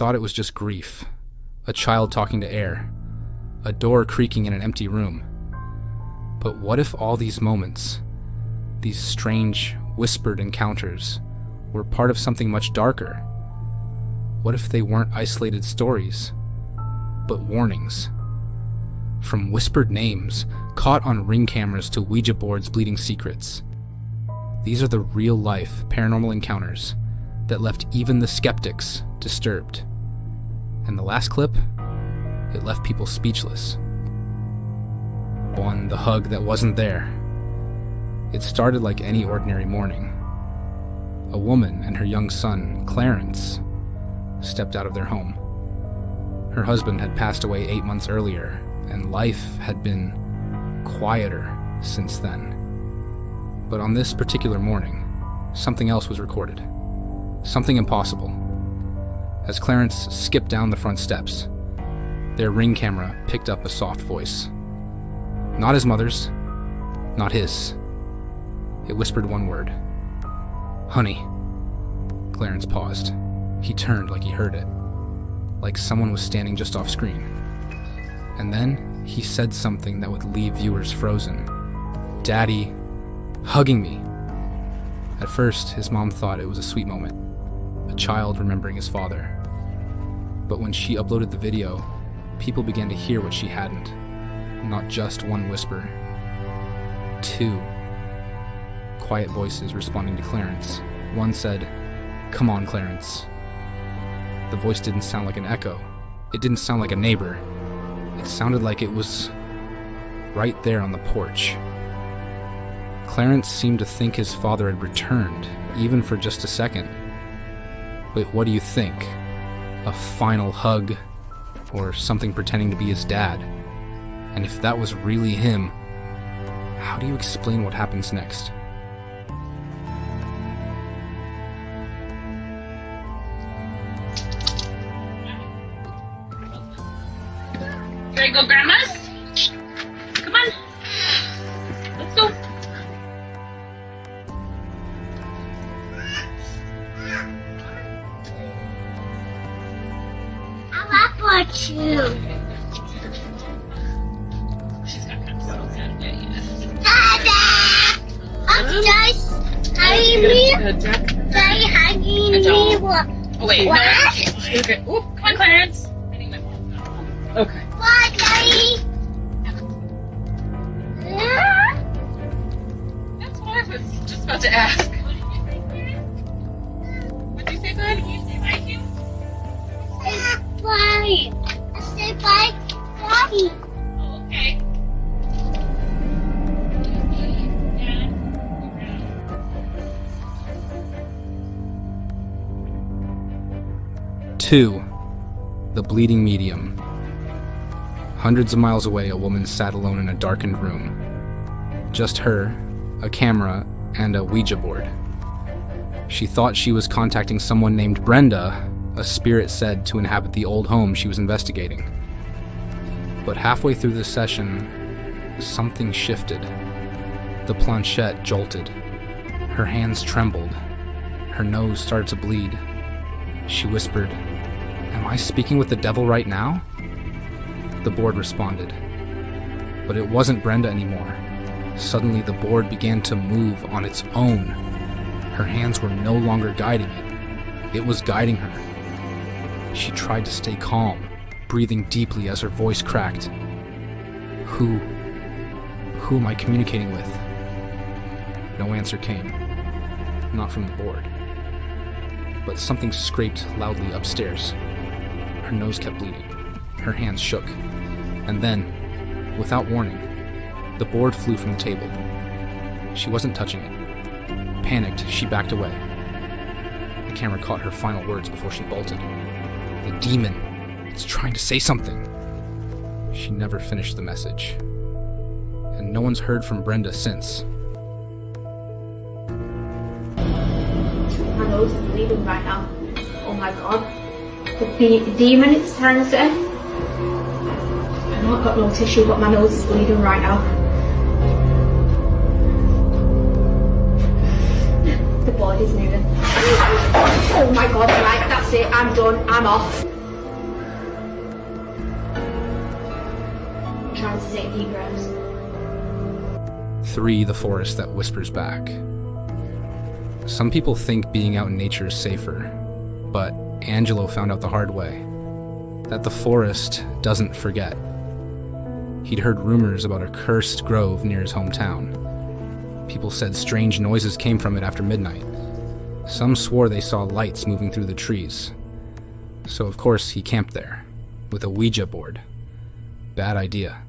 thought it was just grief, a child talking to air, a door creaking in an empty room. But what if all these moments, these strange, whispered encounters, were part of something much darker? What if they weren't isolated stories, but warnings? From whispered names, caught on ring cameras, to Ouija boards bleeding secrets. These are the real-life paranormal encounters that left even the skeptics disturbed. And the last clip, it left people speechless. One, the hug that wasn't there. It started like any ordinary morning. A woman and her young son, Clarence, stepped out of their home. Her husband had passed away 8 months earlier, and life had been quieter since then. But on this particular morning, something else was recorded. Something impossible. As Clarence skipped down the front steps, their ring camera picked up a soft voice. Not his mother's, not his. It whispered one word. "Honey." Clarence paused. He turned like he heard it, like someone was standing just off screen. And then he said something that would leave viewers frozen. "Daddy," hugging me. At first, his mom thought it was a sweet moment, a child remembering his father. But when she uploaded the video, people began to hear what she hadn't. Not just one whisper. 2 quiet voices responding to Clarence. One said, "Come on, Clarence." The voice didn't sound like an echo. It didn't sound like a neighbor. It sounded like it was right there on the porch. Clarence seemed to think his father had returned, even for just a second. But what do you think? A final hug? Or something pretending to be his dad? And if that was really him, how do you explain what happens next? There you go, Grandmas. Come on. Let's go. I want you. Daddy hugging me. What? Oh, wait. What? No. Okay. Ooh, come on, Clarence. I think my mom. Okay. What, Daddy? That's what I was just about to ask. What did you say, bud? Can you say bye to you? Say bye. Say bye, Daddy. Oh, okay. 2. The bleeding medium. Hundreds of miles away, a woman sat alone in a darkened room. Just her, a camera, and a Ouija board. She thought she was contacting someone named Brenda, a spirit said to inhabit the old home she was investigating. But halfway through the session, something shifted. The planchette jolted. Her hands trembled. Her nose started to bleed. She whispered, "Am I speaking with the devil right now?" The board responded. But it wasn't Brenda anymore. Suddenly the board began to move on its own. Her hands were no longer guiding it. It was guiding her. She tried to stay calm, breathing deeply as her voice cracked. Who am I communicating with? No answer came. Not from the board. But something scraped loudly upstairs. Her nose kept bleeding. Her hands shook. And then, without warning, the board flew from the table. She wasn't touching it. Panicked, she backed away. The camera caught her final words before she bolted. "The demon, it's trying to say something." She never finished the message. And no one's heard from Brenda since. My nose is bleeding right now. Oh my god. The demon it's trying to say. I know I've got no tissue, but my nose is bleeding right now. The board is moving. Oh my god, right, that's it, I'm done, I'm off. Trying to take deep breaths. 3. The forest that whispers back. Some people think being out in nature is safer, but Angelo found out the hard way that the forest doesn't forget. He'd heard rumors about a cursed grove near his hometown. People said strange noises came from it after midnight. Some swore they saw lights moving through the trees. So of course he camped there, with a Ouija board. Bad idea.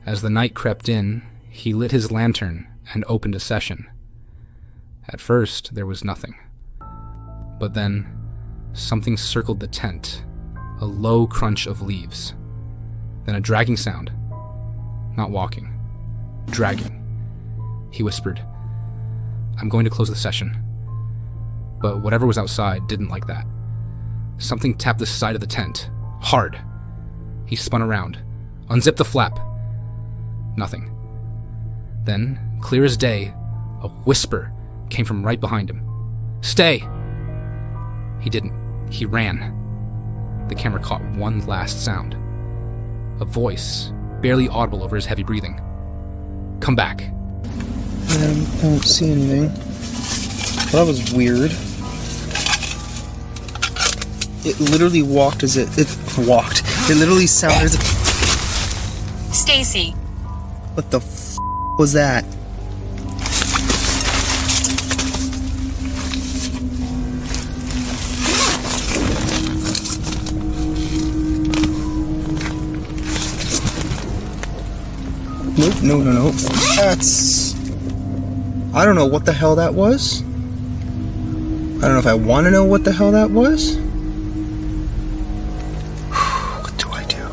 As the night crept in, he lit his lantern and opened a session. At first, there was nothing. But then, something circled the tent, a low crunch of leaves. Then a dragging sound. Not walking. Dragging. He whispered, "I'm going to close the session." But whatever was outside didn't like that. Something tapped the side of the tent, hard. He spun around, unzipped the flap. Nothing. Then, clear as day, a whisper came from right behind him. "Stay!" He didn't. He ran. The camera caught one last sound. A voice, barely audible over his heavy breathing. "Come back." I don't see anything. Well, that was weird. It literally walked as it walked. It literally sounded as if... Stacy. What the f*** was that? Nope, no. That's... I don't know what the hell that was. I don't know if I want to know what the hell that was. What do I do?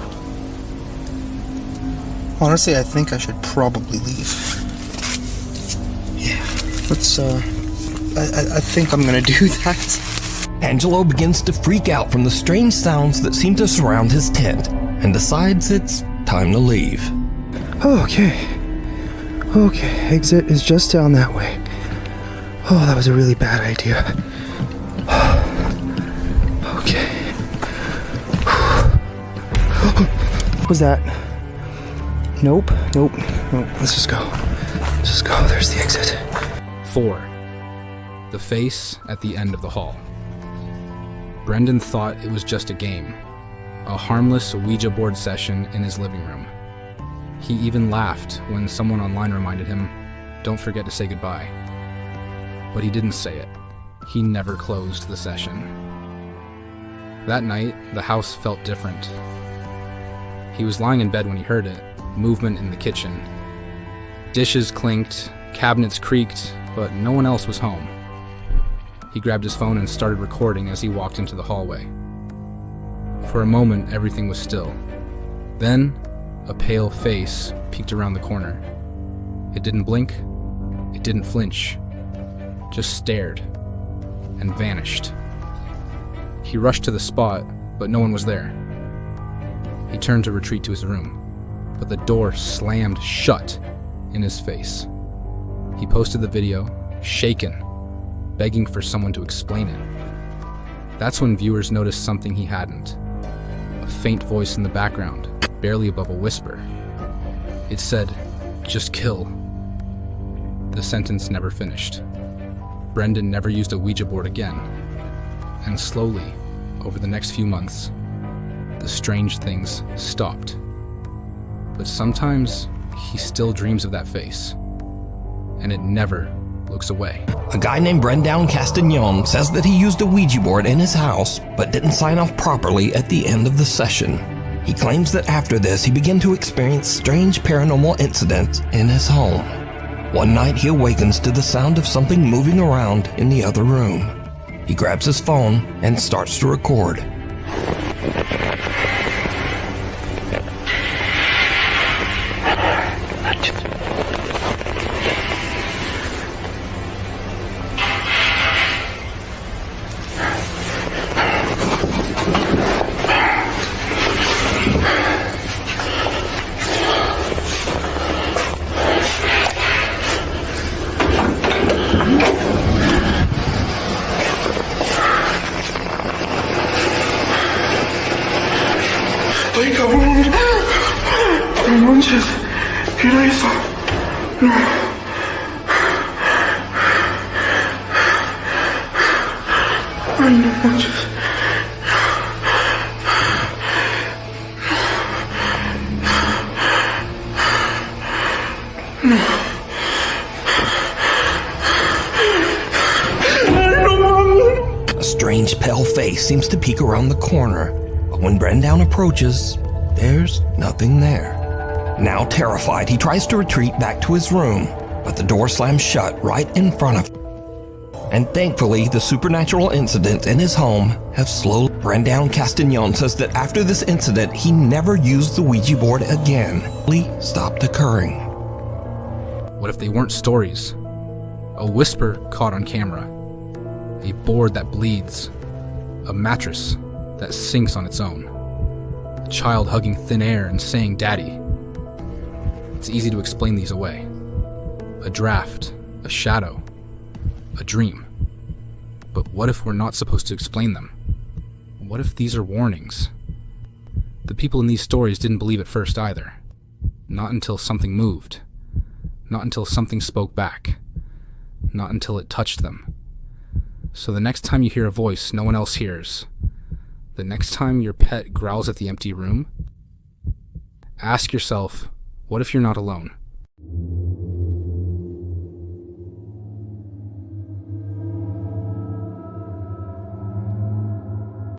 Honestly, I think I should probably leave. Yeah, let's, I think I'm gonna do that. Angelo begins to freak out from the strange sounds that seem to surround his tent and decides it's time to leave. Okay, exit is just down that way. Oh, that was a really bad idea. Okay. What was that? Nope. Let's just go. There's the exit. 4. The face at the end of the hall. Brendan thought it was just a game, a harmless Ouija board session in his living room. He even laughed when someone online reminded him, "Don't forget to say goodbye." But he didn't say it. He never closed the session. That night, the house felt different. He was lying in bed when he heard it, movement in the kitchen. Dishes clinked, cabinets creaked, but no one else was home. He grabbed his phone and started recording as he walked into the hallway. For a moment, everything was still. Then, a pale face peeked around the corner. It didn't blink, it didn't flinch, just stared and vanished. He rushed to the spot, but no one was there. He turned to retreat to his room, but the door slammed shut in his face. He posted the video, shaken, begging for someone to explain it. That's when viewers noticed something he hadn't. A faint voice in the background, barely above a whisper. It said, "Just kill." The sentence never finished. Brendan never used a Ouija board again. And slowly, over the next few months, the strange things stopped. But sometimes, he still dreams of that face. And it never looks away. A guy named Brendan Castagnon says that he used a Ouija board in his house, but didn't sign off properly at the end of the session. He claims that after this, he began to experience strange paranormal incidents in his home. One night, he awakens to the sound of something moving around in the other room. He grabs his phone and starts to record. Ay, cabrón. No manches. ¿Qué era eso? No. Ay, no manches. A strange pale face seems to peek around the corner, but when Brendown approaches, there's nothing there. Now terrified, he tries to retreat back to his room, but the door slams shut right in front of him. And thankfully, the supernatural incidents in his home have slowly... Brendown Castagnon says that after this incident, he never used the Ouija board again. It stopped occurring. What if they weren't stories? A whisper caught on camera. A board that bleeds. A mattress that sinks on its own. A child hugging thin air and saying daddy. It's easy to explain these away. A draft, a shadow, a dream. But what if we're not supposed to explain them? What if these are warnings? The people in these stories didn't believe at first either. Not until something moved. Not until something spoke back. Not until it touched them. So the next time you hear a voice no one else hears, the next time your pet growls at the empty room, ask yourself, what if you're not alone?